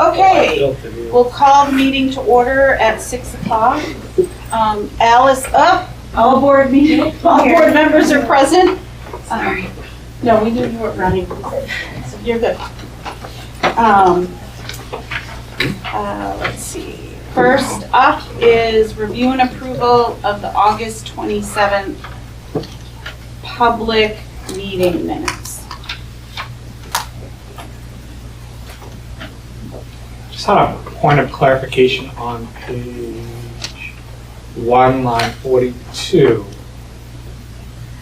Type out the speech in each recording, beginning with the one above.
Okay, we'll call the meeting to order at 6 o'clock. Alice, all board members are present. No, we didn't do it running. So you're good. Let's see. First up is review and approval of the August 27th public meeting minutes. Just had a point of clarification on page 1, line 42.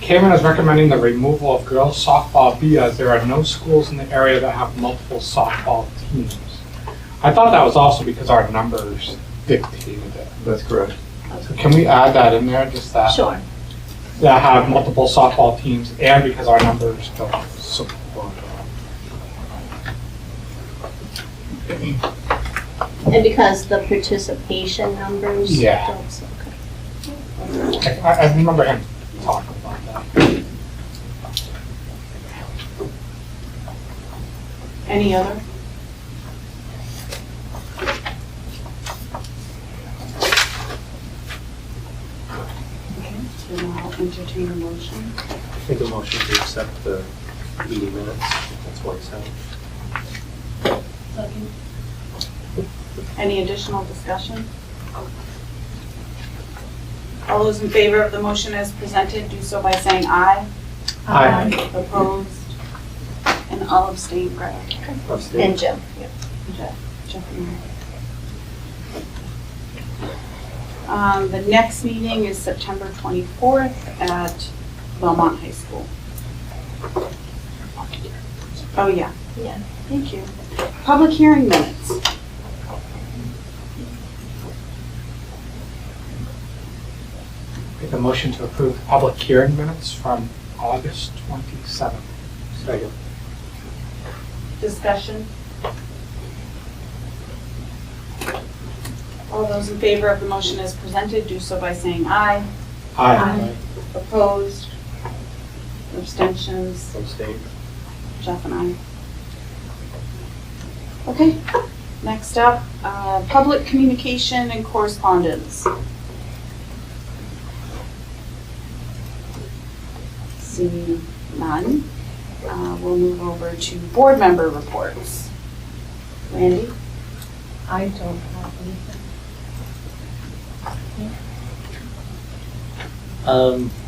Cameron is recommending the removal of girls softball B as there are no schools in the area that have multiple softball teams. I thought that was also because our numbers dictated it. That's correct. So can we add that in there, just that? Sure. That have multiple softball teams and because our numbers don't support it. And because the participation numbers Yeah. don't okay. I remember him talking about that. Any other? Okay, then I'll entertain a motion. Make a motion to accept the meeting minutes. That's what it said. Any additional discussion? All those in favor of the motion as presented, do so by saying aye. Aye. Opposed? And I'll abstain, Greg. Abstain. And Jim. Jeff and I. The next meeting is September 24th at Belmont High School. Oh, yeah. Yeah. Thank you. Public hearing minutes. Make a motion to approve the public hearing minutes from August 27th. Second. Discussion. All those in favor of the motion as presented, do so by saying aye. Aye. Opposed? Abstentions? Abstain. Jeff and I. Okay, next up, public communication and correspondence. See none. We'll move over to board member reports. Randy? I don't have anything.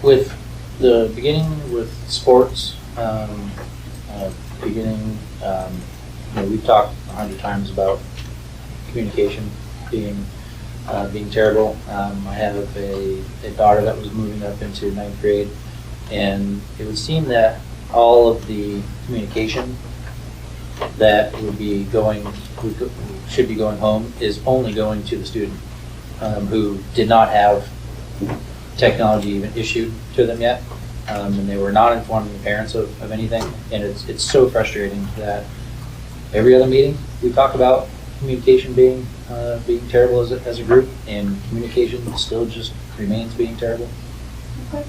With the beginning with sports, we've talked 100 times about communication being terrible. I have a daughter that was moving up into 9th grade, and it would seem that all of the communication that should be going home is only going to the student who did not have technology even issued to them yet, and they were not informing the parents of anything. And it's so frustrating that every other meeting we talk about communication being terrible as a group, and communication still just remains being terrible. Okay.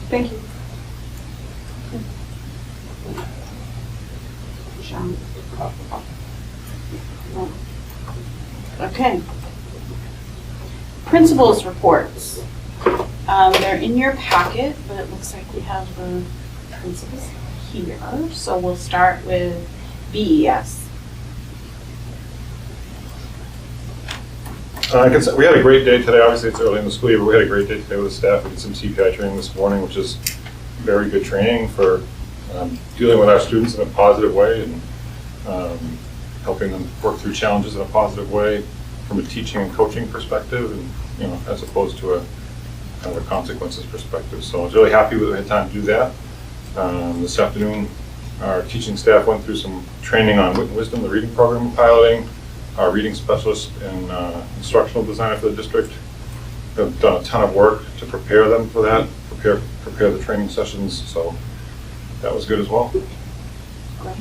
Thank you. Sean? No. Okay. Principals reports. They're in your packet, but it looks like we have the principals here. So we'll start with BES. I can say we had a great day today. Obviously, it's early in the school year, but we had a great day today with the staff. We did some CPI training this morning, which is very good training for dealing with our students in a positive way and helping them work through challenges in a positive way from a teaching and coaching perspective, and as opposed to a kind of a consequences perspective. So I was really happy we had time to do that. This afternoon, our teaching staff went through some training on Wit and Wisdom, the reading program we're piloting. Our reading specialist and instructional designer for the district have done a ton of work to prepare them for that, prepare the training sessions, so that was good as well. Great.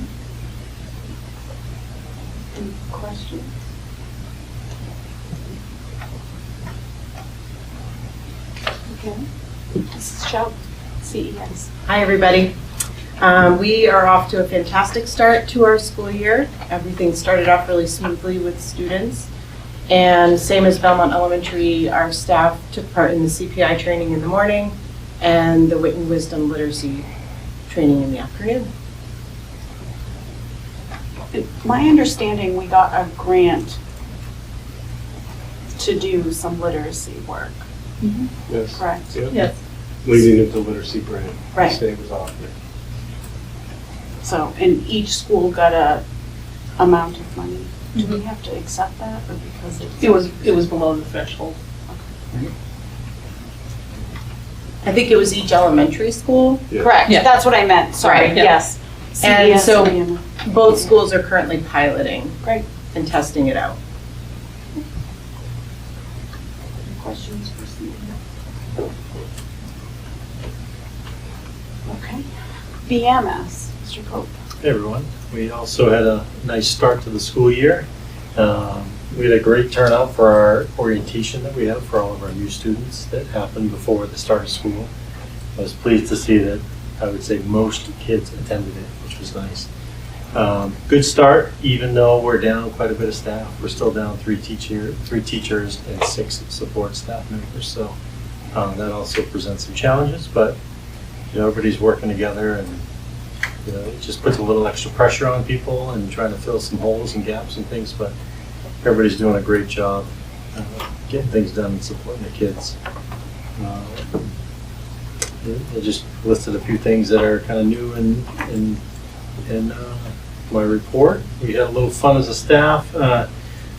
Any questions? Okay. Mrs. Shelp, CES. Hi, everybody. We are off to a fantastic start to our school year. Everything started off really smoothly with students. And same as Belmont Elementary, our staff took part in the CPI training in the morning and the Wit and Wisdom literacy training in the afternoon. My understanding, we got a grant to do some literacy work, Yes. correct? Yep. Yes. Leading into literacy grant. Right. State was offered. So, and each school got a amount of money. Do we have to accept that, or because it's? It was below the threshold. I think it was each elementary school. Yeah. Correct, Yeah. that's what I meant, sorry, Right, yeah. yes. And CBS so- and Both schools are currently piloting Great. and testing it out. Questions for Steve? Okay. BMS, Mr. Pope. Hey everyone, we also had a nice start to the school year. We had a great turnout for our orientation that we have for all of our new students that happened before the start of school. I was pleased to see that I would say most kids attended it, which was nice. Good start, even though we're down quite a bit of staff. We're still down three teachers and 6 support staff members. So that also presents some challenges, but everybody's working together, and it just puts a little extra pressure on people and trying to fill some holes and gaps and things. But everybody's doing a great job getting things done and supporting the kids. I just listed a few things that are kind of new in my report. We had a little fun as a staff,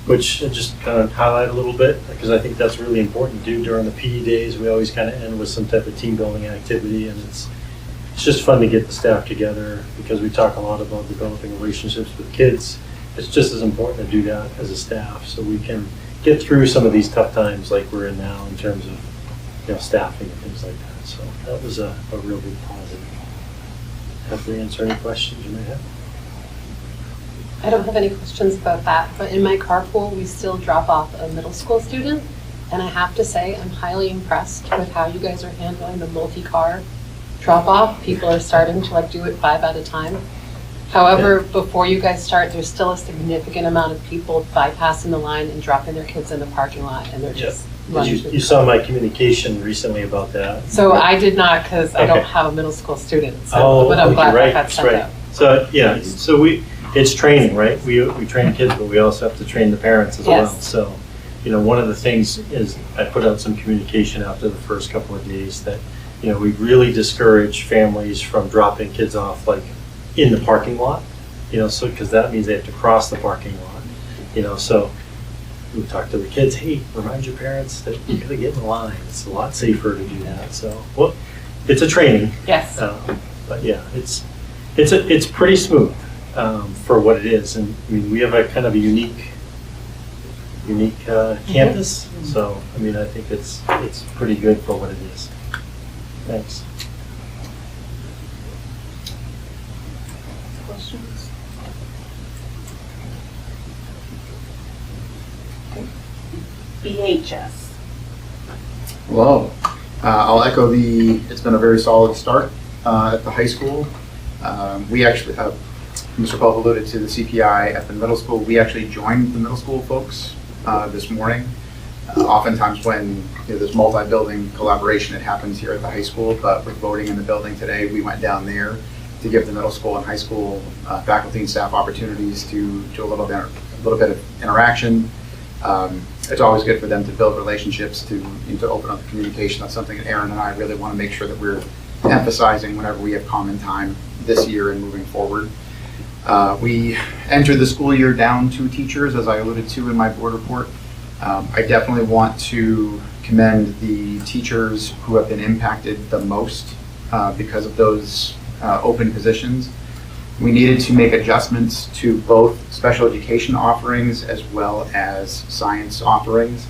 which I just kind of highlight a little bit because I think that's really important to do during the PE days. We always kind of end with some type of team building activity, and it's just fun to get the staff together because we talk a lot about developing relationships with kids. It's just as important to do that as a staff so we can get through some of these tough times like we're in now in terms of staffing and things like that. So that was a real big positive. Happy to answer any questions you may have. I don't have any questions about that, but in my carpool, we still drop off a middle school student. And I have to say, I'm highly impressed with how you guys are handling the multi-car drop off. People are starting to do it 5 at a time. However, before you guys start, there's still a significant amount of people bypassing the line and dropping their kids in the parking lot, and they're just running through. You saw my communication recently about that. So I did not, because I don't Okay. have a middle school student, but I'm glad that got sent out. So, yeah, so it's training, right? We train kids, but we also have to train the parents as well. Yes. So, one of the things is I put out some communication after the first couple of days that, we really discourage families from dropping kids off in the parking lot, so because that means they have to cross the parking lot, so we talk to the kids, hey, remind your parents that you gotta get in the line. It's a lot safer to do that. So, well, it's a training. Yes. But yeah, it's pretty smooth for what it is, and I mean we have a kind of a unique campus. So I mean I think it's pretty good for what it is. Thanks. Questions? BHS. Hello. I'll echo it's been a very solid start at the high school. We actually, Mr. Pope alluded to the CPI at the middle school. We actually joined the middle school folks this morning. Oftentimes when there's multi-building collaboration, it happens here at the high school, but with voting in the building today, we went down there to give the middle school and high school faculty and staff opportunities to do a little bit of interaction. It's always good for them to build relationships, to open up the communication. That's something that Aaron and I really want to make sure that we're emphasizing whenever we have common time this year and moving forward. We entered the school year down 2 teachers, as I alluded to in my board report. I definitely want to commend the teachers who have been impacted the most because of those open positions. We needed to make adjustments to both special education offerings as well as science offerings.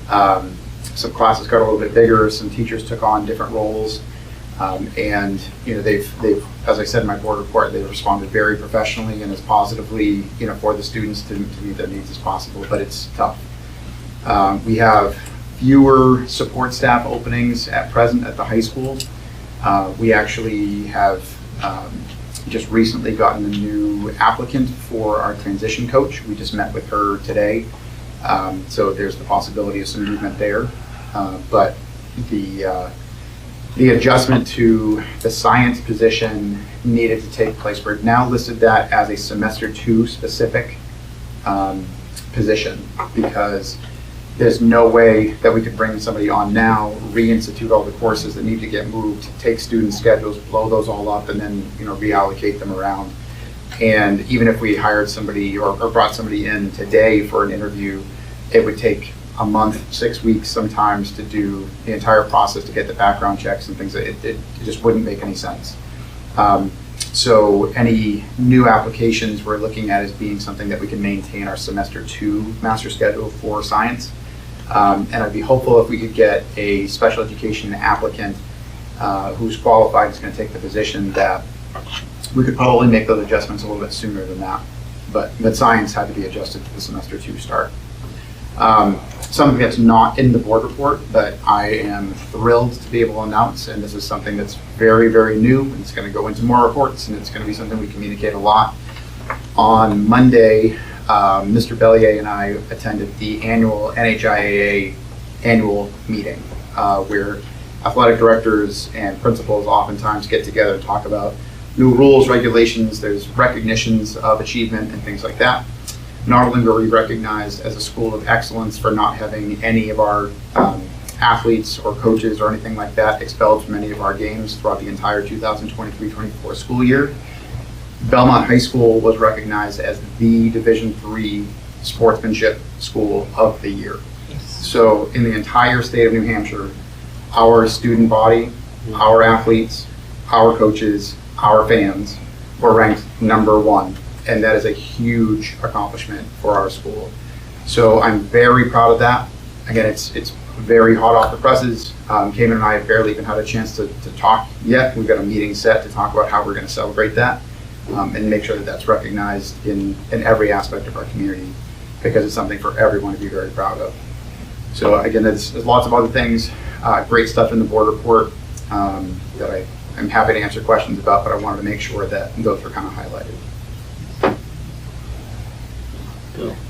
Some classes got a little bit bigger, some teachers took on different roles, and they've, as I said in my board report, they've responded very professionally and as positively for the students to meet their needs as possible, but it's tough. We have fewer support staff openings at present at the high school. We actually have just recently gotten a new applicant for our transition coach. We just met with her today. So there's the possibility of some movement there. But the adjustment to the science position needed to take place. We're now listed that as a semester 2 specific position, because there's no way that we could bring somebody on now, reinstitute all the courses that need to get moved, take student schedules, blow those all up, and then reallocate them around. And even if we hired somebody or brought somebody in today for an interview, it would take a month, 6 weeks sometimes to do the entire process, to get the background checks and things. It just wouldn't make any sense. So any new applications we're looking at as being something that we can maintain our semester 2 master schedule for science. And I'd be hopeful if we could get a special education applicant who's qualified, is going to take the position, that we could probably make those adjustments a little bit sooner than that. But science had to be adjusted to the semester 2 start. Something that's not in the board report, but I am thrilled to be able to announce, and this is something that's very, very new, and it's going to go into more reports, and it's going to be something we communicate a lot. On Monday, Mr. Bellier and I attended the annual NHIAA annual meeting, where athletic directors and principals oftentimes get together and talk about new rules, regulations, there's recognitions of achievement and things like that. Not only were we recognized as a school of excellence for not having any of our athletes or coaches or anything like that expelled from any of our games throughout the entire 2023-24 school year, Belmont High School was recognized as the Division III sportsmanship school of the year. So in the entire state of New Hampshire, our student body, our athletes, our coaches, our fans were ranked #1. And that is a huge accomplishment for our school. So I'm very proud of that. Again, it's very hot off the presses. Cayman and I have barely even had a chance to talk yet. We've got a meeting set to talk about how we're going to celebrate that and make sure that that's recognized in every aspect of our community, because it's something for everyone to be very proud of. So again, there's lots of other things, great stuff in the board report that I'm happy to answer questions about, but I wanted to make sure that those were kind of highlighted.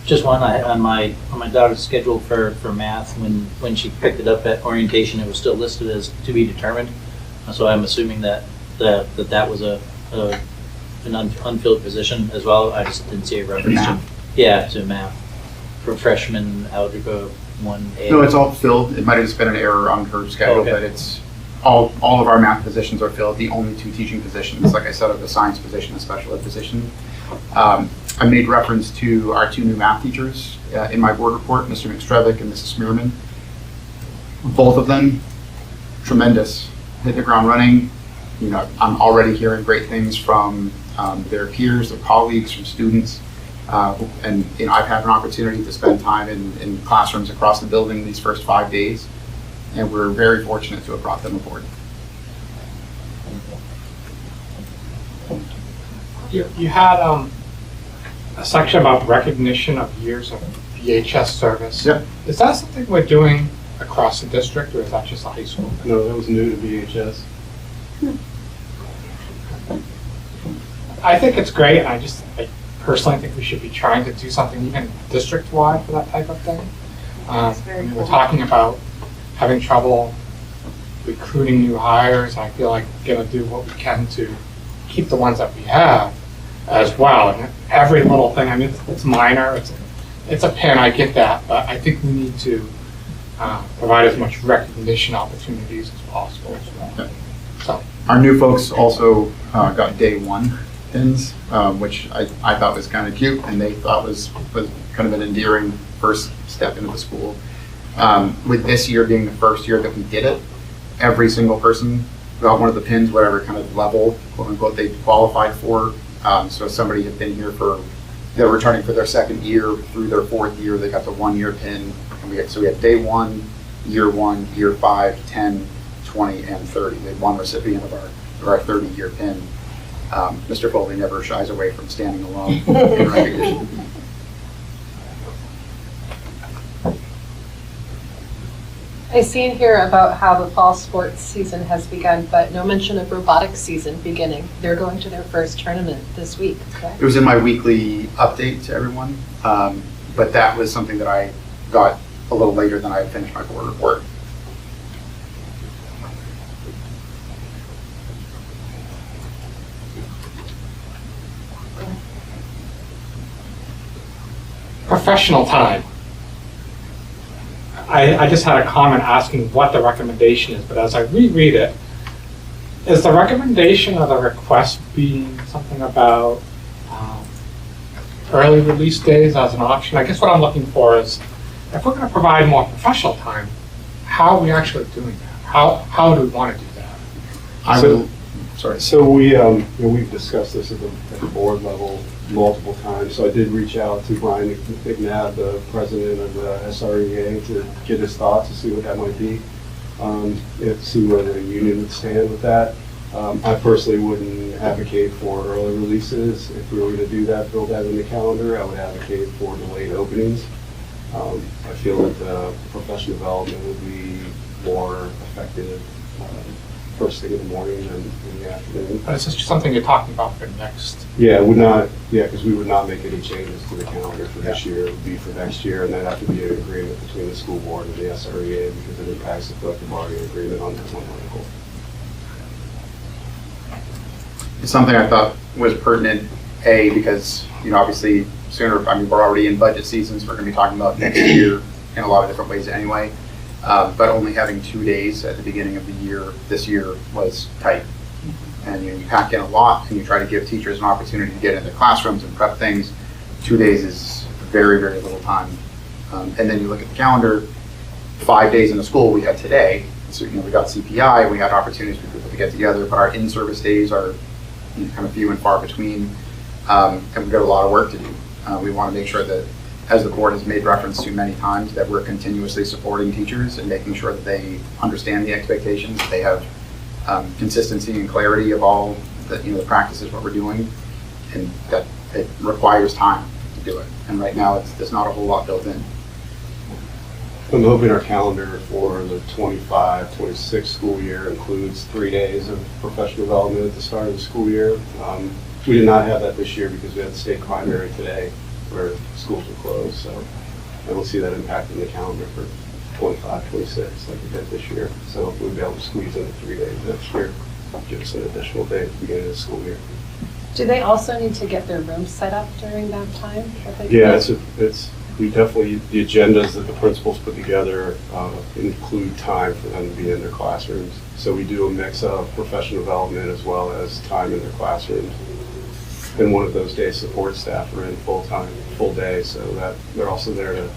Just one, on my daughter's schedule for math, when she picked it up at orientation, it was still listed as to be determined. So I'm assuming that was an unfilled position as well. I just didn't see a reference to math for freshman algebra 1A. No, it's all filled. It might have just been an error on her schedule, but it's all of our math positions are filled. The only 2 teaching positions, like I said, are the science position and special ed position. I made reference to our 2 new math teachers in my board report, Mr. McStrevick and Mrs. Smearman. Both of them, tremendous, hit the ground running. I'm already hearing great things from their peers, their colleagues, from students. And I've had an opportunity to spend time in classrooms across the building these first 5 days, and we're very fortunate to have brought them aboard. You had a section about recognition of years of VHS service. Yep. Is that something we're doing across the district, or is that just a high school? No, that was new to VHS. I think it's great, and I personally think we should be trying to do something even district-wide for that type of thing. We're talking about having trouble recruiting new hires. I feel like we're going to do what we can to keep the ones that we have as well. And every little thing, I mean, it's minor, it's a pin, I get that, but I think we need to provide as much recognition opportunities as possible as well. Okay. So. Our new folks also got day 1 pins, which I thought was kind of cute, and they thought was kind of an endearing first step into the school. With this year being the first year that we did it, every single person got one of the pins, whatever kind of level, quote unquote, they qualified for. So somebody had been here they're returning for their 2nd year through their 4th year, they got the 1-year pin. And we had day 1, year 5, 10, 20, and 30. We had 1 recipient of our 30-year pin. Mr. Foley never shies away from standing alone in recognition. I see in here about how the fall sports season has begun, but no mention of robotics season beginning. They're going to their first tournament this week, correct? It was in my weekly update to everyone, but that was something that I got a little later than I had finished my board report. Professional time. I just had a comment asking what the recommendation is, but as I reread it, is the recommendation or the request being something about early release days as an option? I guess what I'm looking for is, if we're going to provide more professional time, how are we actually doing that? How do we want to do that? Sorry. So we've discussed this at the board level multiple times. So I did reach out to Brian McNabb, the president of the SREA, to get his thoughts to see what that might be, to see where the union would stand with that. I personally wouldn't advocate for early releases. If we were to do that, build that in the calendar, I would advocate for delayed openings. I feel that professional development would be more effective first thing in the morning than in the afternoon. But is this something you're talking about for next? Yeah, it would not. Yeah, because we would not make any changes to the calendar for this year. It would be for next year, and that'd have to be an agreement between the school board and the SREA because it impacts the collective bargaining agreement on that one article. It's something I thought was pertinent, because, obviously sooner, we're already in budget seasons, we're going to be talking about next year in a lot of different ways anyway. But only having 2 days at the beginning of the year, this year, was tight. And you pack in a lot and you try to give teachers an opportunity to get into classrooms and prep things. 2 days is very, very little time. And then you look at the calendar, 5 days in the school we had today. So, we got CPI, we had opportunities for people to get together, but our in-service days are kind of few and far between. And we've got a lot of work to do. We want to make sure that, as the board has made reference to many times, that we're continuously supporting teachers and making sure that they understand the expectations, that they have consistency and clarity of all the practices, what we're doing, and that it requires time to do it. And right now, there's not a whole lot built in. I'm hoping our calendar for the 25-26 school year includes 3 days of professional development at the start of the school year. We did not have that this year because we had the state primary today where schools were closed, so I don't see that impacting the calendar for 25-26 like we did this year. So hopefully we'll be able to squeeze in 3 days next year, give us an additional day at the beginning of the school year. Do they also need to get their rooms set up during that time? Yeah, we definitely, the agendas that the principals put together include time for them to be in their classrooms. So we do a mix of professional development as well as time in their classrooms. And one of those days support staff are in full-time, full day, so that they're also there to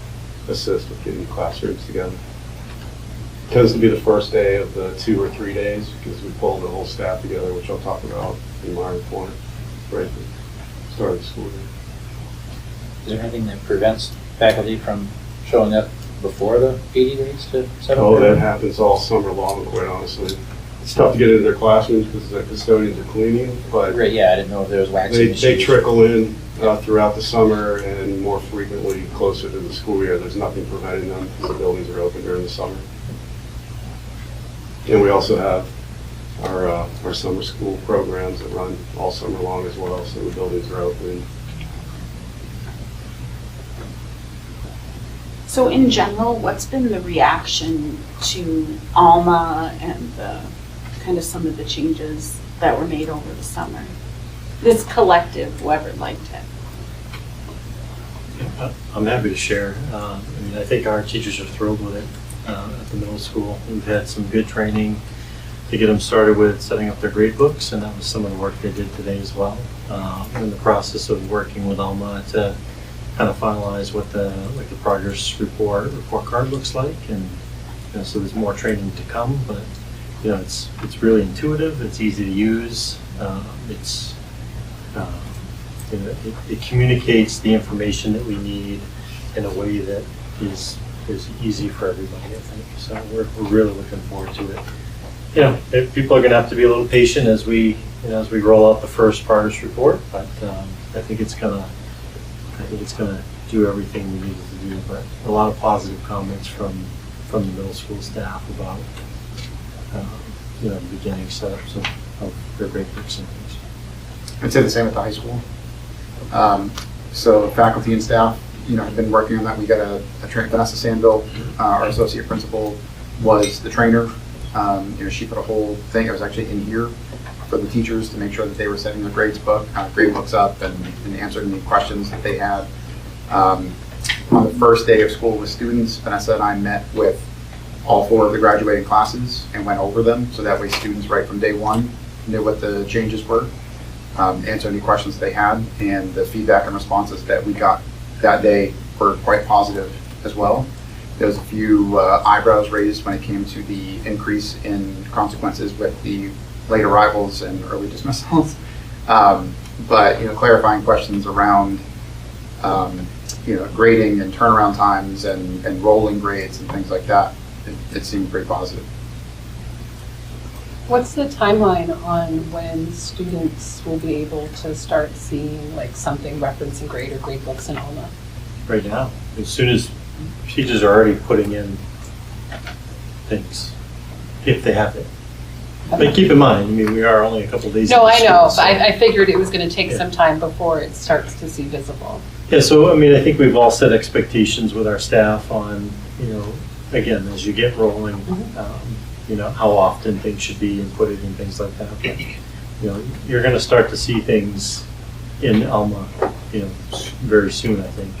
assist with getting classrooms together. It tends to be the first day of the 2 or 3 days because we pull the whole staff together, which I'll talk about in my report right at the start of the school year. Is there anything that prevents faculty from showing up before the 80 days to set up? Oh, that happens all summer long, quite honestly. It's tough to get into their classrooms because the custodians are cleaning, but Right, yeah, I didn't know if there was waxing they trickle in throughout the summer and more frequently closer to the school year. There's nothing preventing them because the buildings are open during the summer. And we also have our summer school programs that run all summer long as well, so the buildings are open. So in general, what's been the reaction to Alma and kind of some of the changes that were made over the summer? This collective, whoever liked it. I'm happy to share. I think our teachers are thrilled with it at the middle school. We've had some good training to get them started with setting up their grade books, and that was some of the work they did today as well. We're in the process of working with Alma to kind of finalize what the progress report card looks like, and so there's more training to come. But it's really intuitive. It's easy to use. It communicates the information that we need in a way that is easy for everybody, I think. So we're really looking forward to it. People are going to have to be a little patient as we roll out the first progress report, but I think it's going to do everything we needed to do. But a lot of positive comments from from the middle school staff about, the beginning steps of their grade books and things. I'd say the same at the high school. So faculty and staff, have been working on that. We got a Vanessa Sandville, our associate principal, was the trainer. She put a whole thing, it was actually in here for the teachers to make sure that they were setting their grade books up and answering the questions that they had. On the first day of school with students, Vanessa and I met with all 4 of the graduating classes and went over them, so that way students right from day one knew what the changes were, answer any questions they had, and the feedback and responses that we got that day were quite positive as well. There was a few eyebrows raised when it came to the increase in consequences with the late arrivals and early dismissals. But clarifying questions around grading and turnaround times and rolling grades and things like that, it seemed pretty positive. What's the timeline on when students will be able to start seeing like something referencing grade or grade books in Alma? Right now, as soon as teachers are already putting in things, if they have it. But keep in mind, we are only a couple days. No, into I know, school, but so- I figured it was going to take Yeah. some time before it starts to see visible. Yeah, so I think we've all set expectations with our staff on, again, as you get rolling, how often things should be inputted and things like that. But, you're going to start to see things in Alma, very soon, I think.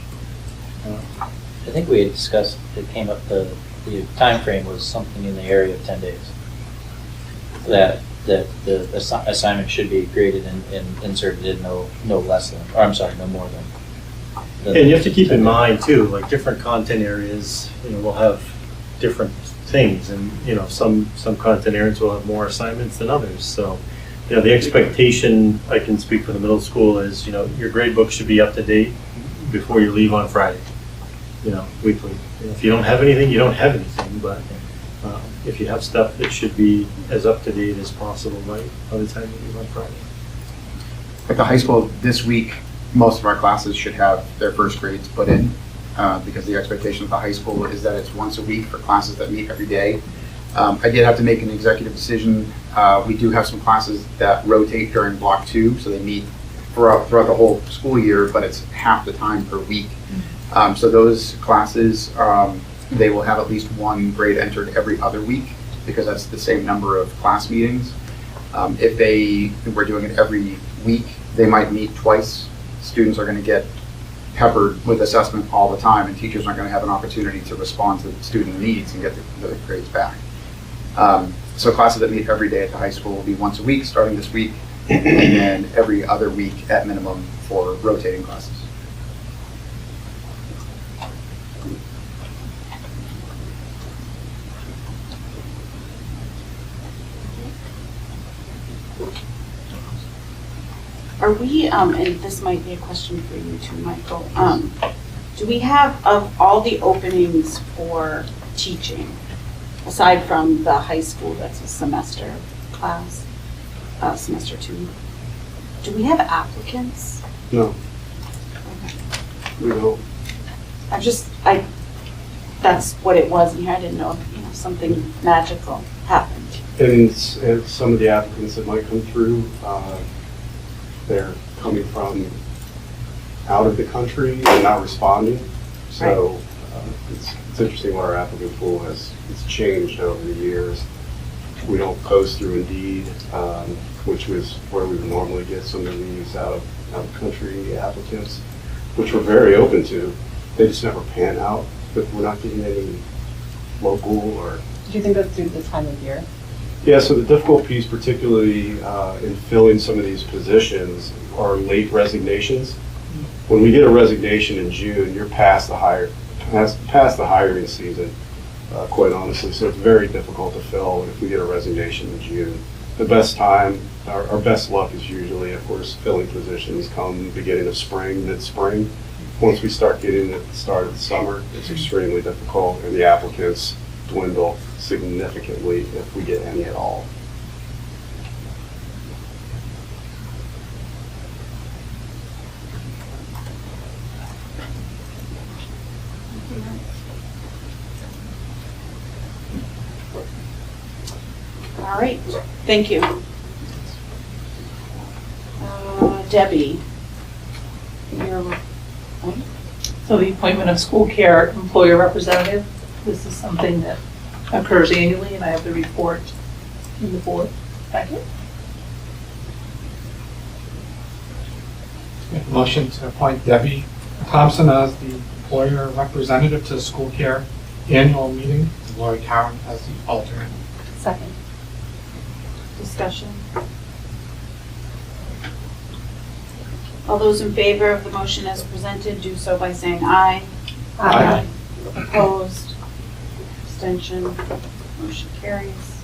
I think we had discussed, it came up, the timeframe was something in the area of 10 days. That the assignment should be graded and inserted in no less than, or I'm sorry, no more than. And you have to keep in mind too, like different content areas, will have different things, and some content areas will have more assignments than others. So, the expectation, I can speak for the middle school, is your grade book should be up to date before you leave on Friday. Weekly. If you don't have anything, you don't have anything. But if you have stuff, that should be as up to date as possible, right, by the time you leave on Friday. At the high school this week, most of our classes should have their first grades put in, because the expectation of the high school is that it's once a week for classes that meet every day. I did have to make an executive decision. We do have some classes that rotate during block 2, so they meet throughout the whole school year, but it's half the time per week. So those classes, they will have at least 1 grade entered every other week, because that's the same number of class meetings. If we're doing it every week, they might meet twice. Students are going to get peppered with assessment all the time, and teachers aren't going to have an opportunity to respond to student needs and get the grades back. So classes that meet every day at the high school will be once a week, starting this week, and then every other week at minimum for rotating classes. Are we, and this might be a question for you too, Michael, do we have, of all the openings for teaching, aside from the high school that's a semester class, semester 2, do we have applicants? No, Okay. we don't. That's what it was in here, I didn't know if, something magical happened. And some of the applicants that might come through, they're coming from out of the country and not responding. So it's interesting what our applicant pool has changed over the years. We don't post through Indeed, which was where we would normally get some of these out of country applicants, which we're very open to. They just never pan out, but we're not getting any local or. Do you think that's due to the time of year? Yeah, so the difficult piece, particularly in filling some of these positions, are late resignations. When we get a resignation in June, you're past the hiring season, quite honestly. So it's very difficult to fill if we get a resignation in June. The best time, our best luck is usually if we're filling positions come beginning of spring, mid-spring. Once we start getting at the start of the summer, it's extremely difficult, and the applicants dwindle significantly if we get any at all. All right, thank you. Debbie, you're, So the appointment of school care employer representative, this is something that occurs annually, and I have the report in the board packet. Make a motion to appoint Debbie Thompson as the employer representative to the school care annual meeting, and Lori Karen as the alternate. Second. discussion? All those in favor of the motion as presented, do so by saying aye. Aye. Opposed? Abstention? Motion carries.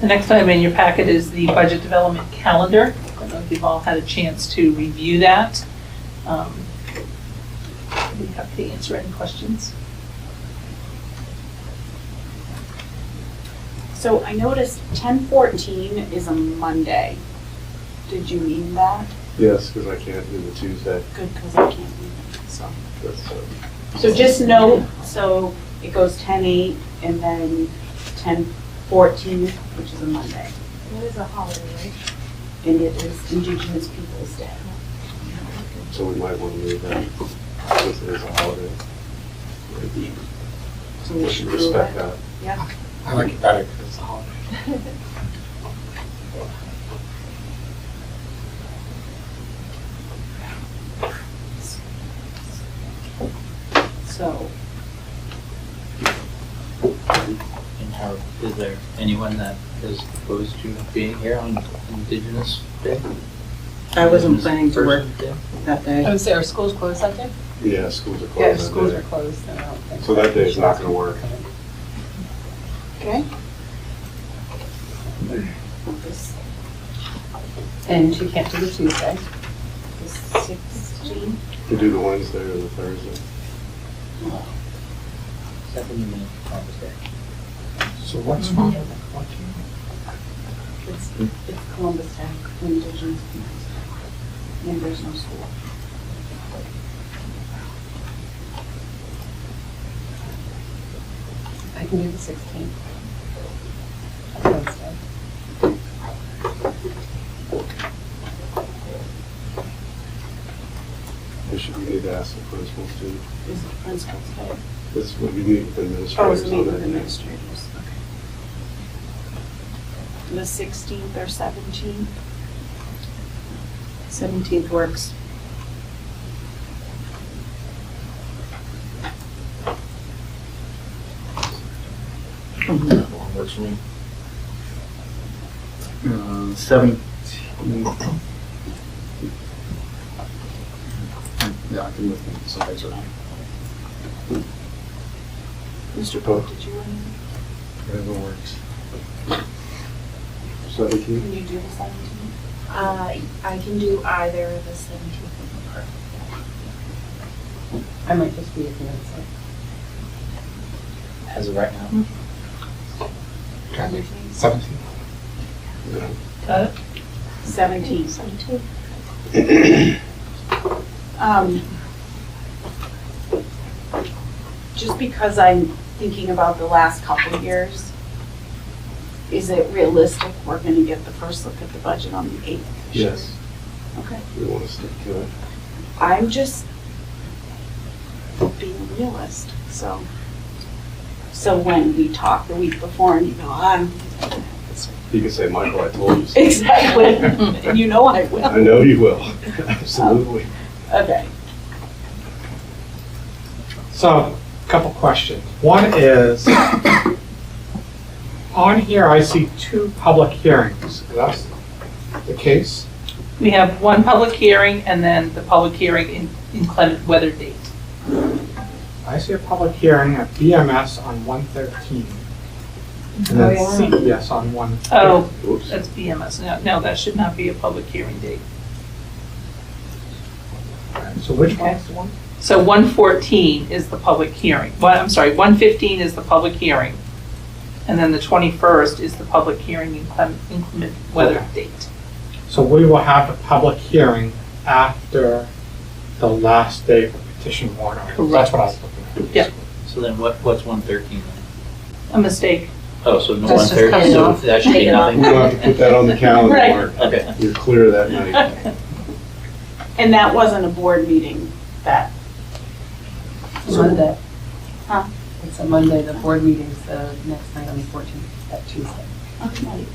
The next item in your packet is the budget development calendar. I don't know if you've all had a chance to review that. We have to answer any questions. So I noticed 10/14 is a Monday. Did you mean that? Yes, because I can't do the Tuesday. Good, because I can't do that, so. That's, So just note, so it goes 10/8 and then 10/14, which is a Monday. It is a holiday, right? And it is Indigenous Peoples' Day. So we might want to move that, since it is a holiday. So we should do Respect that. that. Yeah. I like it better because it's a holiday. So, And how, is there anyone that is opposed to being here on Indigenous Day? I wasn't Indigenous planning to work Person Day? that day. I would say, are schools closed that day? Yeah, schools are closed. Yeah, if that schools day. are closed, then I don't think. So that day is not going to work. okay. And you can't do the Tuesday. The 16th. To do the Wednesday or the Thursday. 7 minutes Columbus Day. So what's wrong with the 14th? It's Columbus Day, Indigenous Peoples' Day. And there's no school. I can do the 16th. That's Wednesday. We need to ask the principals too. Is it Principal's Day? This would be meeting with Oh, administrators it's on meeting that with day. administrators, okay. The 16th or 17th? 17th works. That one works for me. 17th. Yeah, I can move some things around. Mr. Pope, did you want to? Whatever works. Can 17th? you do the 17th? I can do either the 17th or I might just be at the outside. As of right now. Can I do 17th? Got it? 17th. 17th. Just because I'm thinking about the last couple of years, is it realistic we're gonna get the first look at the budget on the 8th? this year? Yes, Okay. we want to stick to it. I'm just being a realist, so. So when we talk the week before and you go, I'm. You can say, Michael, I told you so. Exactly, and you know I will. I know you will, absolutely. Okay. So, a couple questions. One is, on here I see 2 public hearings. Is that the case? We have one public hearing and then the public hearing in inclement weather date. I see a public hearing at BMS on 1/13. And then Oh, yeah. CPS on 1. Oh, Oops. that's BMS. No, that should not be a public hearing date. So which one is the one? So 114 is the public hearing. Well, I'm sorry, 115 is the public hearing. And then the 21st is the public hearing in inclement weather date. So we will have the public hearing after the last day for petition warrant articles. That's what I was looking at. Yeah. So then what's 113 then? A mistake. Oh, so no That's just 1:30, coming so off. that should be Take it off. We nothing? don't have to put that on the calendar, Right. Mark. Okay. You're clear that night. And that wasn't a board meeting, that, Monday. Huh? It's a Monday, the board meeting's the next night on the 14th, that Tuesday. okay.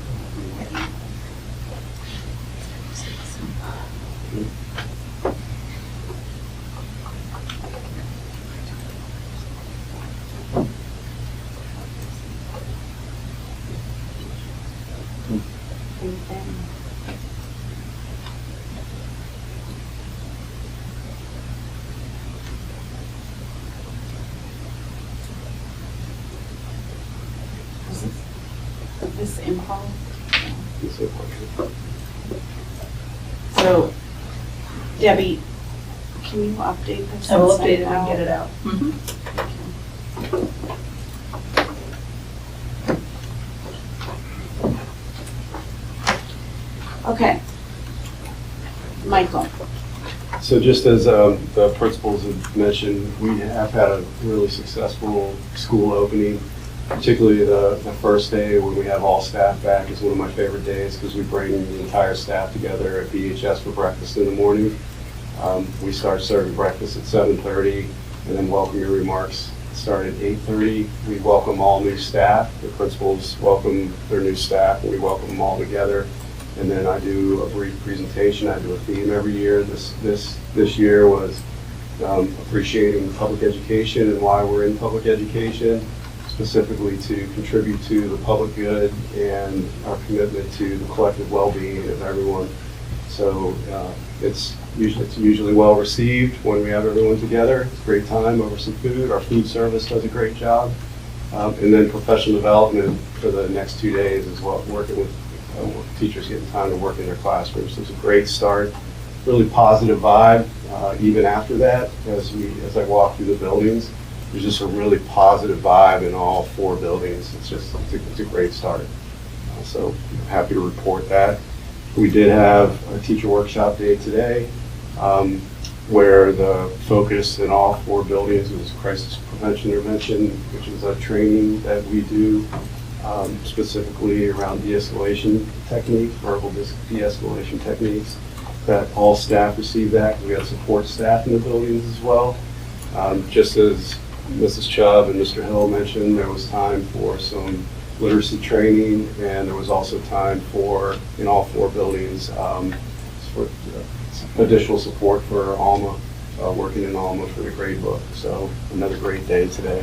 Is this improv? So, Debbie, can you update this? I will and send update it and get it out. Okay. Michael, So just as the principals have mentioned, we have had a really successful school opening, particularly the first day when we have all staff back is one of my favorite days because we bring the entire staff together at BHS for breakfast in the morning. We start serving breakfast at 7:30 and then welcome your remarks start at 8:30. We welcome all new staff. The principals welcome their new staff and we welcome them all together. And then I do a brief presentation. I do a theme every year. This year was appreciating public education and why we're in public education, specifically to contribute to the public good and our commitment to the collective well-being of everyone. So it's usually well received when we have everyone together. It's a great time over some food. Our food service does a great job. And then professional development for the next 2 days is what working with teachers getting time to work in their classrooms. So it's a great start, really positive vibe. Even after that, as I walk through the buildings, there's just a really positive vibe in all 4 buildings. It's a great start. So I'm happy to report that. We did have a teacher workshop day today, where the focus in all 4 buildings was crisis prevention intervention, which is a training that we do specifically around de-escalation techniques, verbal de-escalation techniques, that all staff receive that. We have support staff in the buildings as well. Just as Mrs. Chubb and Mr. Hill mentioned, there was time for some literacy training, and there was also time for, in all 4 buildings, for additional support for Alma, working in Alma for the grade book. So another great day today.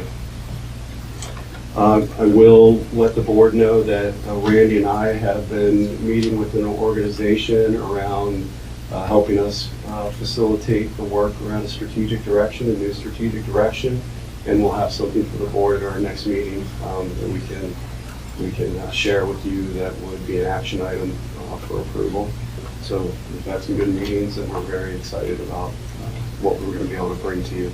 I will let the board know that Randy and I have been meeting with an organization around helping us facilitate the work around a strategic direction, a new strategic direction, and we'll have something for the board at our next meeting that we can share with you that would be an action item for approval. So we've had some good meetings and we're very excited about what we're going to be able to bring to you.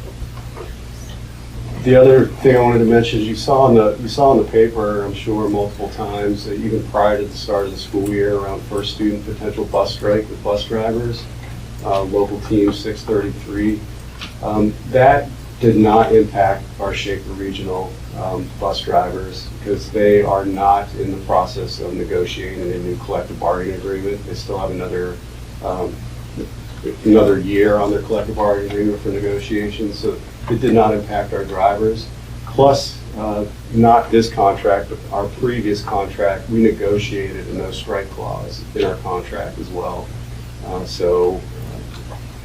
The other thing I wanted to mention is you saw in the paper, I'm sure multiple times, that even prior to the start of the school year, around first student potential bus strike with bus drivers, local team 633. That did not impact our Shaker Regional bus drivers because they are not in the process of negotiating a new collective bargaining agreement. They still have another year on their collective bargaining agreement for negotiations, so it did not impact our drivers. Plus, not this contract, but our previous contract, we negotiated a no strike clause in our contract as well. So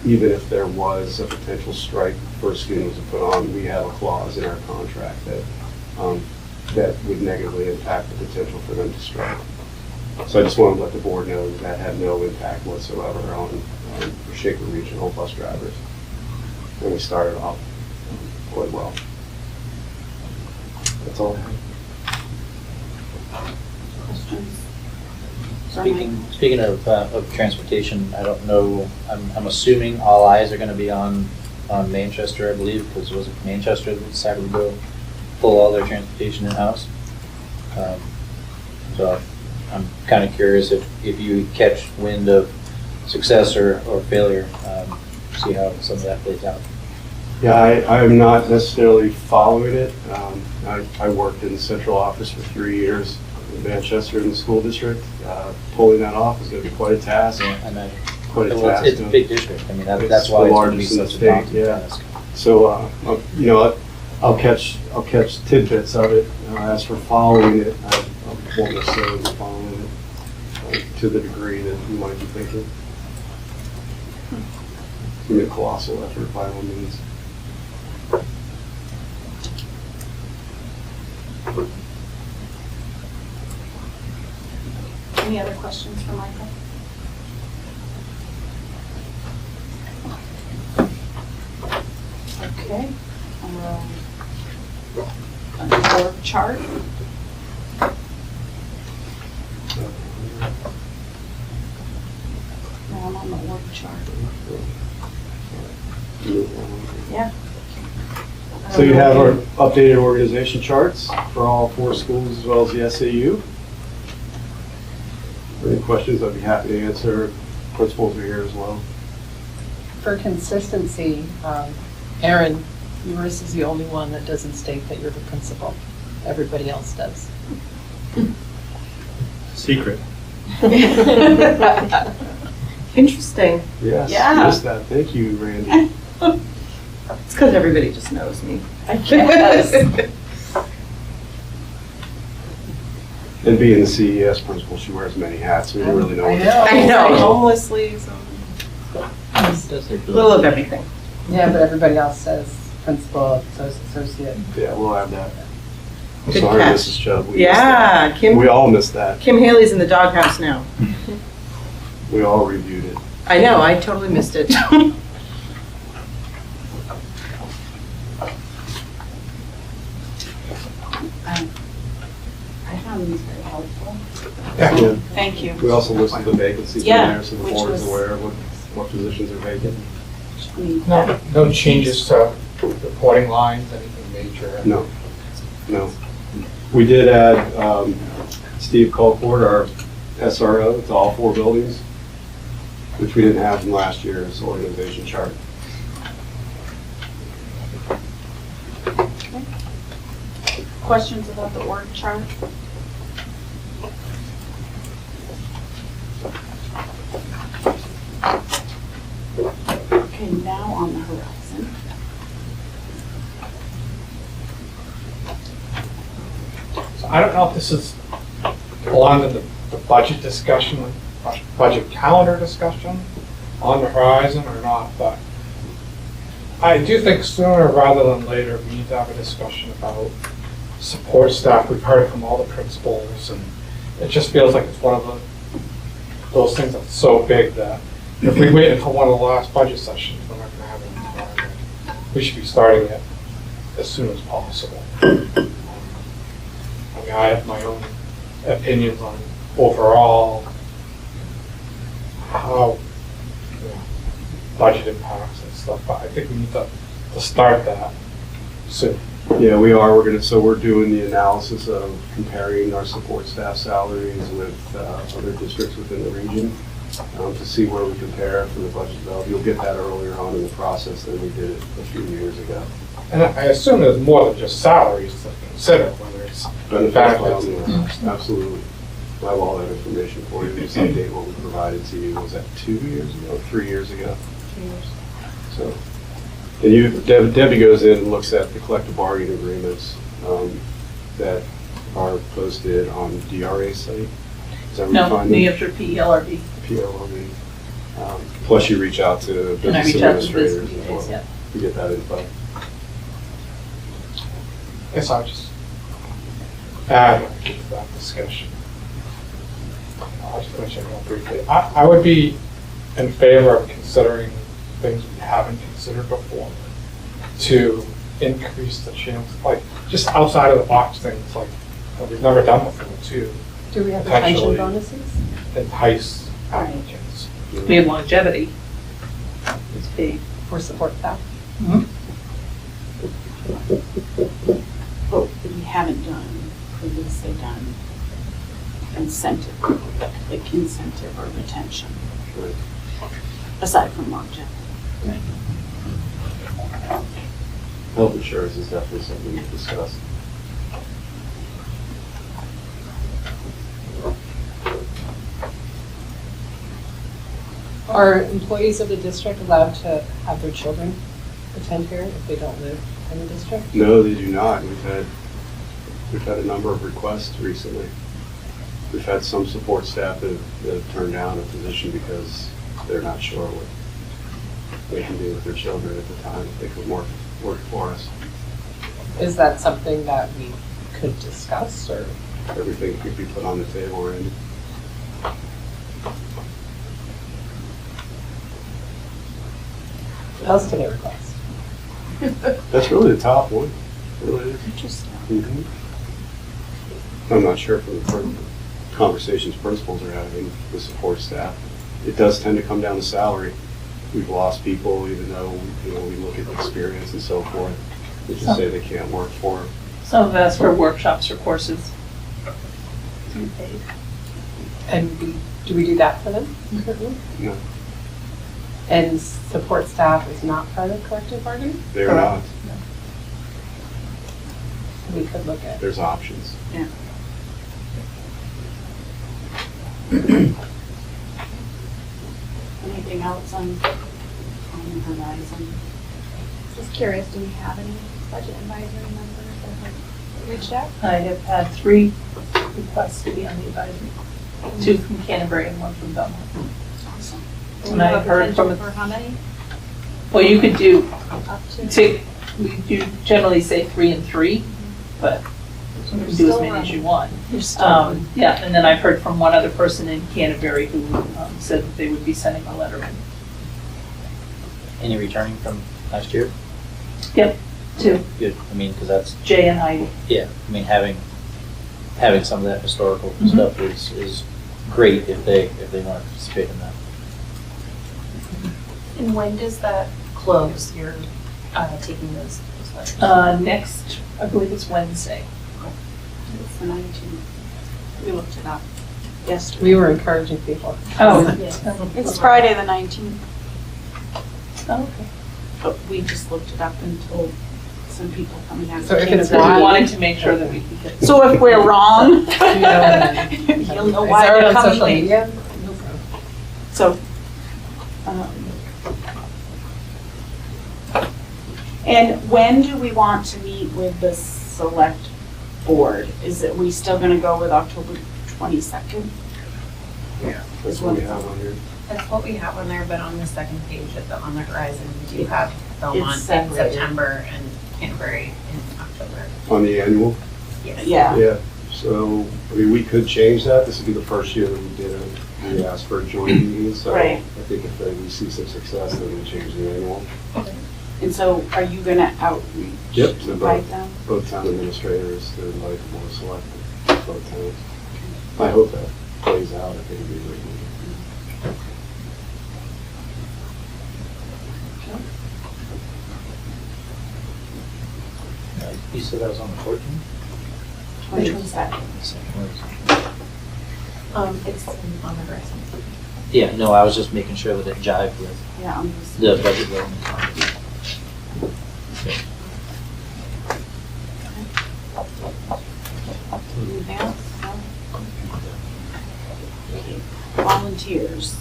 even if there was a potential strike first student was to put on, we have a clause in our contract that would negatively impact the potential for them to strike. So I just want to let the board know that had no impact whatsoever on Shaker Regional bus drivers. And we started off quite well. That's all I have. questions? Speaking of transportation, I don't know, I'm assuming all eyes are going to be on Manchester, I believe, because was it Manchester that decided to go pull all their transportation in-house? So I'm kind of curious if you catch wind of success or failure, see how some of that plays out. Yeah, I am not necessarily following it. I worked in the central office for 3 years in Manchester in the school district. Pulling that off is going to be quite a task. Yeah, I imagine. Quite a Well, task. it's a big district. I mean, It's that's the why it's going to be largest in the such a state, daunting yeah. task. So, you know, I'll catch tidbits of it. As for following it, I won't necessarily be following it to the degree that you might be thinking. It's going to be a colossal effort by all means. Any other questions for Michael? Okay. Org chart. Now I'm on the org chart. Yeah. So you have our updated organization charts for all 4 schools as well as the SAU. Any questions, I'd be happy to answer. Principals are here as well. For consistency, Erin, yours is the only one that doesn't state that you're the principal. Everybody else does. Secret. Interesting. Yes, Yeah. missed that. Thank you, Randy. It's because everybody just knows me. I guess. And being the CES principal, she wears many hats. We don't really know. what I know, homeless liaison, Does their a little of everything. Yeah, but everybody else says principal, associate. Yeah, we'll have that. I'm Good sorry, catch. Mrs. Chubb. We missed Yeah, that. Kim. We all missed that. Kim Haley's in the doghouse now. We all reviewed it. I know, I totally missed it. I found these very helpful. Yeah. Thank you. We also listed the vacancies in Yeah, there, so the which board is was- aware of what positions are vacant. No changes to reporting lines, anything major? No, no. We did add Steve Colford, our SRO, to all 4 buildings, which we didn't have from last year's organization chart. Questions about the org chart? Okay, now on the horizon. So I don't know if this is along in the budget discussion, budget calendar discussion on the horizon or not, but I do think sooner rather than later, we need to have a discussion about support staff. We've heard it from all the principals, and it just feels like it's one of those things that's so big that if we wait until one of the last budget sessions, we're not gonna have any time. We should be starting it as soon as possible. I mean, I have my own opinions on overall how, you know, budget impacts and stuff, but I think we need to start that soon. Yeah, we are. We're doing the analysis of comparing our support staff salaries with other districts within the region to see where we compare for the budget development. You'll get that earlier on in the process than we did it a few years ago. And I assume there's more than just salaries to consider, whether it's benefits. Absolutely. I have all that information for you. This update what we provided to you, was that 2 years ago, 3 years ago? 3 years. So, and Debbie goes in and looks at the collective bargaining agreements that are posted on DRA site. Is that where you No, find New them? Hampshire PLRB. PLRB. Plus you reach out to And I business reach out to administrators business as well PAs, yeah. to get that info. Guess I'll just add to that discussion. I'll just mention it briefly. I would be in favor of considering things we haven't considered before to increase the chance, like just outside of the box things like that we've never done before too, Do we have retention Potentially. bonuses? entice applicants. We have longevity. It's big. For support staff? But we haven't done, previously done incentive, like incentive or retention, aside from longevity. Health insurance is definitely something we've discussed. Are employees of the district allowed to have their children attend here if they don't live in the district? No, they do not. We've had a number of requests recently. We've had some support staff that have turned down a position because they're not sure what they can do with their children at the time, if they could work for us. Is that something that we could discuss, or? Everything could be put on the table, Randy. What else do they request? That's really the top one. It really is. Interesting. Mhm. I'm not sure from the conversations principals are having with support staff. It does tend to come down to salary. We've lost people even though, we look at experience and so forth. They just say they can't work for them. Some of us for workshops or courses. And do we do that for them? No, And support staff is not part of collective bargaining? they're not. We could look at. There's options. Anything else on the horizon? Just curious, do we have any budget advisory members that have reached out? I have had 3 requests to be on the advisory. 2 from Canterbury and 1 from Belmont. Awesome. And I've heard from, For how many? well, you could do, Up to? we do generally say 3 and 3, but you can do as many as you want. Yeah, and then I've heard from one other person in Canterbury who said that they would be sending a letter in. Any returning from last year? Yep, 2, Good, I mean, because that's, Jay and Heidi. yeah, I mean, having some of that historical Mhm. stuff is great if they want to participate in that. And when does that close, you're taking those letters? Next, I believe it's Wednesday. It's the 19th. We looked it up yesterday. We were encouraging people. Oh, It's Friday the 19th, okay. but we just looked it up and told some people coming out. So if it's So we not- wanted to make sure that we could get. So if we're wrong, Is you'll know why there they're on coming social late. media? So, and when do we want to meet with the select board? Is it, we still gonna go with October 22nd? Yeah. That's what we have on here. That's what we have on there, but on the second page on the horizon, we do have Belmont in separated. September and Canterbury in October. On the annual? Yes. Yeah. Yeah, so, I mean, we could change that. This would be the first year that we did it. We asked for a joint meeting, so I Right. think if we see some success, then we'll change the annual. And so are you gonna outreach? Yep, to Invite them? both town administrators to invite the board of selectmen, both towns. I hope that plays out. I think it'd be a great meeting. You said that was on the 14th? 22nd. It's on the horizon. Yeah, no, I was just making sure that it jived with Yeah, I'm just. the budget vote. Anything else? No? Volunteers.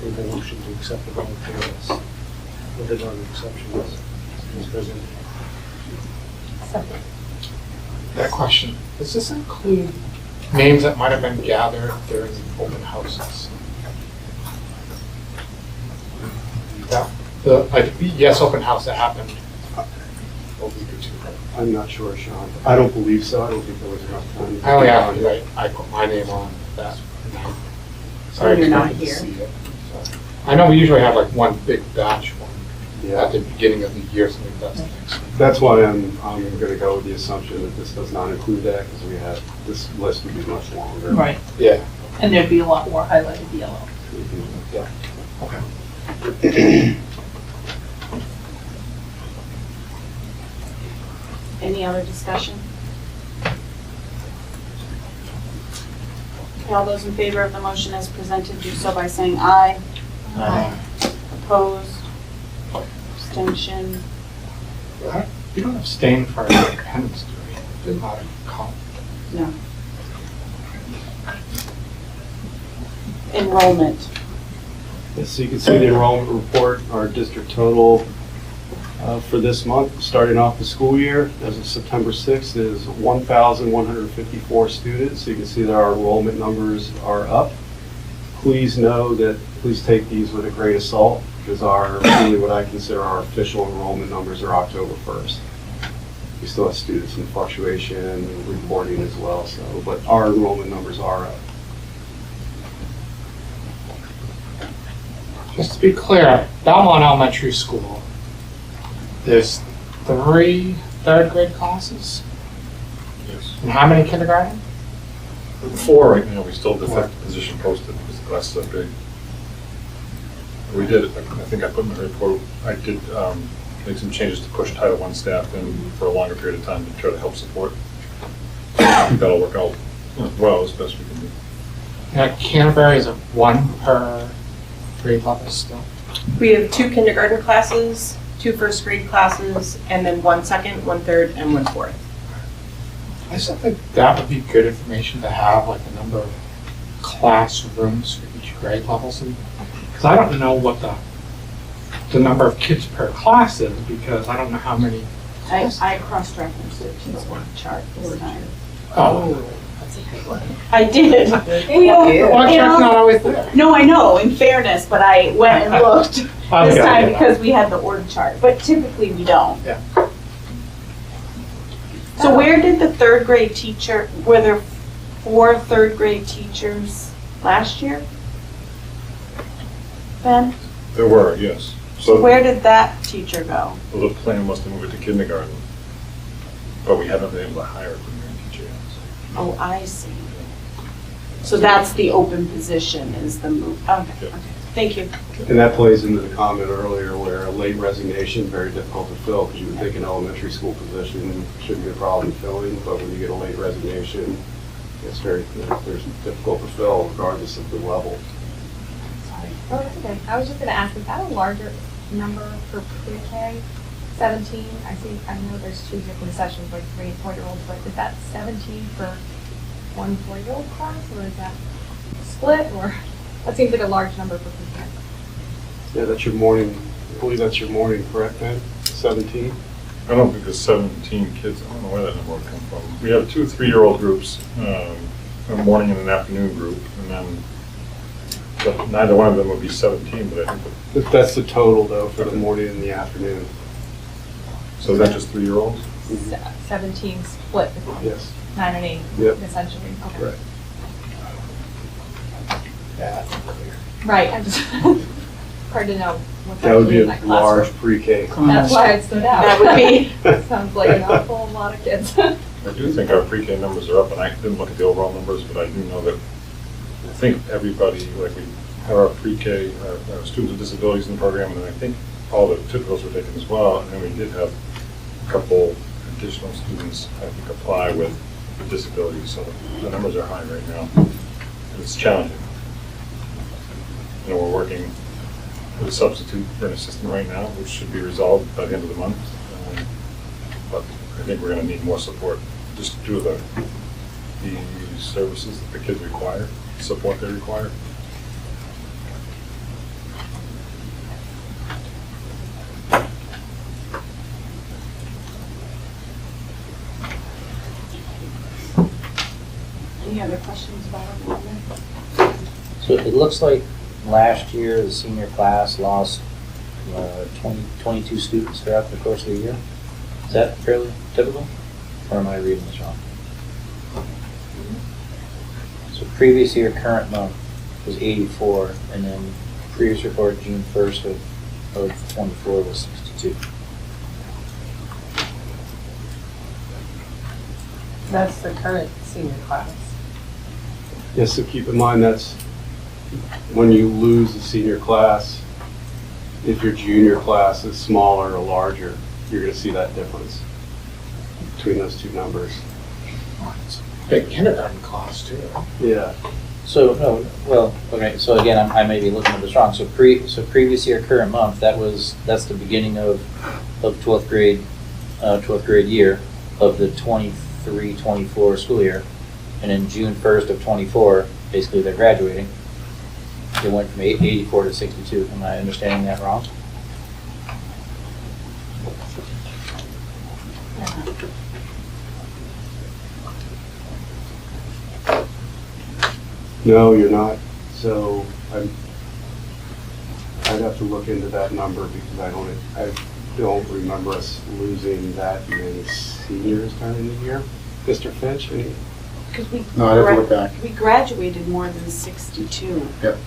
Make a motion to accept the volunteer list. What are the exceptions? As president. That question, does this include names that might have been gathered during open houses? Yes, open house that happened a week or two ago. I'm not sure, Sean. I don't believe so. I don't think there was enough time. I only have, I put my name on that. Sorry, You're I not couldn't here. see it. So, I know we usually have like one big batch one Yeah. at the beginning of the year, so maybe that's the next one. That's why I'm gonna go with the assumption that this does not include that, because we had, this list would be much longer. Right, Yeah. and there'd be a lot more highlighted yellow. Mhm. Okay. Any other discussion? Okay, all those in favor of the motion as presented, do so by saying aye. Aye. Opposed? Abstention? You don't abstain for independence, do we? Did not call. No. Enrollment. Yes, so you can see the enrollment report, our district total for this month, starting off the school year, as of September 6th, is 1,154 students. So you can see that our enrollment numbers are up. Please know that, please take these with a grain of salt, because really what I consider our official enrollment numbers are October 1st. We still have students in fluctuation and reporting as well, but our enrollment numbers are up. Just to be clear, Belmont Elementary School, there's 3 third grade classes? Yes. And how many kindergarten? 4 right now, we still have the position posted because the classes are big. We did, I think I put in the report, I did make some changes to push Title I staff in for a longer period of time to try to help support. I think that'll work out well as best we can do. Now, Canterbury is a 1 per grade level still? We have 2 kindergarten classes, 2 first grade classes, and then 1 second, 1 third, and 1 fourth. I still think that would be good information to have, like the number of classrooms for each grade levels. Because I don't know what the number of kids per class is, because I don't know how many. I cross-referenced it to the chart this time. Oh. That's a good one. I did. We Well, chart's not always there. No, I know, in fairness, but I went and looked this time because we had the org chart, but typically we don't. Yeah. So where did the third grade teacher, were there 4 third grade teachers last year? Ben? There were, yes. So Where did that teacher go? well, the plan was to move it to kindergarten, but we haven't been able to hire a kindergarten teacher yet. Oh, I see. So that's the open position is the move, okay, okay, thank you. And that plays into the comment earlier where a late resignation is very difficult to fill, because you would think an elementary school position shouldn't be a problem filling, but when you get a late resignation, it's there's difficult to fill regardless of the level. Sorry. Oh, that's okay. I was just gonna ask, is that a larger number for pre-K? 17, I know there's 2 different sessions, like 3 and 4-year-olds, but is that 17 for 1 4-year-old class, or is that split, or? That seems like a large number for pre-K. Yeah, that's your morning, I believe that's your morning, correct, Ben? 17? I don't think there's 17 kids. I don't know where that number would come from. We have 2 3-year-old groups, a morning and an afternoon group, and then but neither one of them would be 17, but I think That's the total though for the morning and the afternoon. so. Is that just 3-year-olds? 17 split between Yes. 9 and 8, Yep. essentially. Okay. Right. Yeah, that's clear. Right, I just, hard to know what's That would be actually in a that classroom. large pre-K. That's why it stood out. That would be. Sounds like an awful lot of kids. I do think our pre-K numbers are up, and I didn't look at the overall numbers, but I do know that I think everybody, like we have our pre-K, our students with disabilities in the program, and then I think all the typicals were taken as well, and then we did have a couple additional students, I think, apply with disabilities, so the numbers are high right now. And it's challenging. You know, we're working with a substitute for an assistant right now, which should be resolved by the end of the month. But I think we're going to need more support just due to the services that the kids require, support they require. Any other questions about enrollment? So it looks like last year, the senior class lost 22 students throughout the course of the year. Is that fairly typical, or am I reading this wrong? So previous year, current month was 84, and then previous report, June 1st of 24 was 62. That's the current senior class. Yes, so keep in mind that's when you lose the senior class, if your junior class is smaller or larger, you're going to see that difference between those two numbers. Big kindergarten class too. Yeah. So, no, well, okay, so again, I may be looking at this wrong. So previous year, current month, that's the beginning of 12th grade year of the 23-24 school year. And then June 1st of 24, basically they're graduating. They went from 84 to 62. Am I understanding that wrong? No, you're not. So I'd have to look into that number because I don't remember us losing that many seniors during the year. Mr. Finch, any? Because we. No, I'd have to look back. We graduated more than 62. Yep.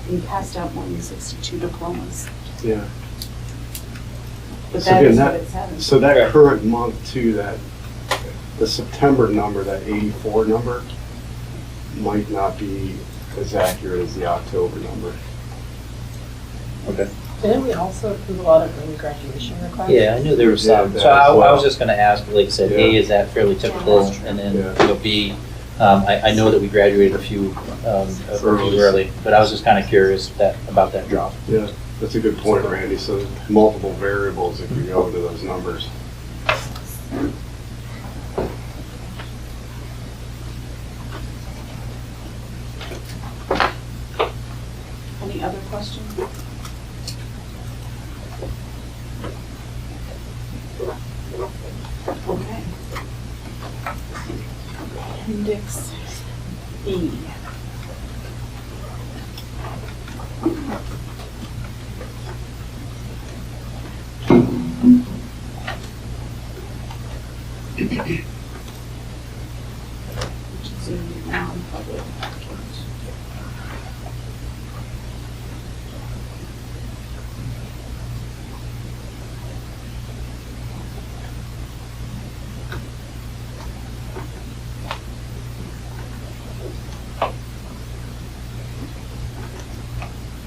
We passed out more than 62 diplomas. Yeah. But So that again, is what it says. So that current month too, the September number, that 84 number, might not be as accurate as the October number. Okay. Didn't we also approve a lot of early graduation requests? Yeah, I knew there was some. Yeah, So I as well. was just gonna ask, like I said, A, is that fairly typical? And then, Yeah. B, I know that we graduated a few early, but I was just kind of curious about that drop. Yeah, that's a good point, Randy. So multiple variables if you go into those numbers. Any other questions? Okay. Appendix B. Which is a non-public document.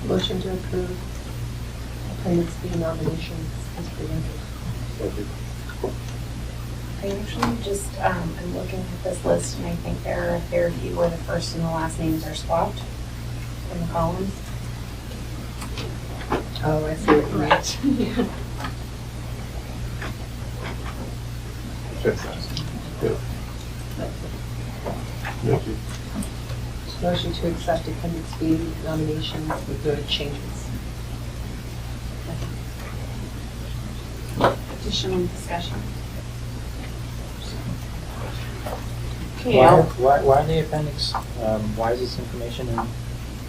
Motion to approve Appendix B Nominations as presented. I actually just, I'm looking at this list and I think there are a fair few where the first and the last names are swapped in the columns. Oh, I see what you mean. Fantastic. Yeah. Thank you. Motion to accept Appendix B Nominations with noted changes. Additional discussion. Okay, I'll Why the appendix, why is this information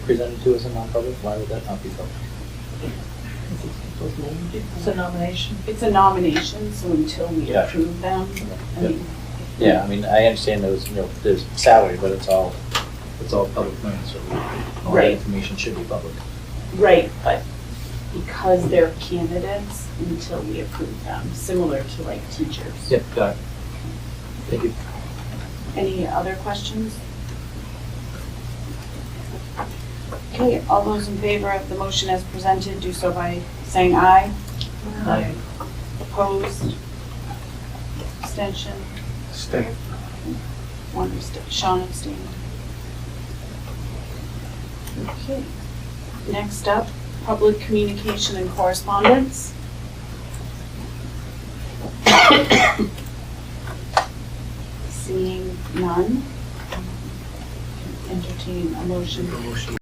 presented to us in non-public? Why would that not be public? It's a nomination. It's a nomination, so until we Yeah. approve them, I Yeah. mean, Yeah, I mean, I understand those, there's salary, but it's all public money, so all that Right. information should be public. right, but because they're candidates, until we approve them, similar to like teachers. Yep, got it. Thank you. Any other questions? Okay, all those in favor of the motion as presented, do so by saying aye. Aye. Opposed? Abstention? Stay. One Sean abstained. Okay. Next up, public communication and correspondence. Seeing none. Entertain a motion.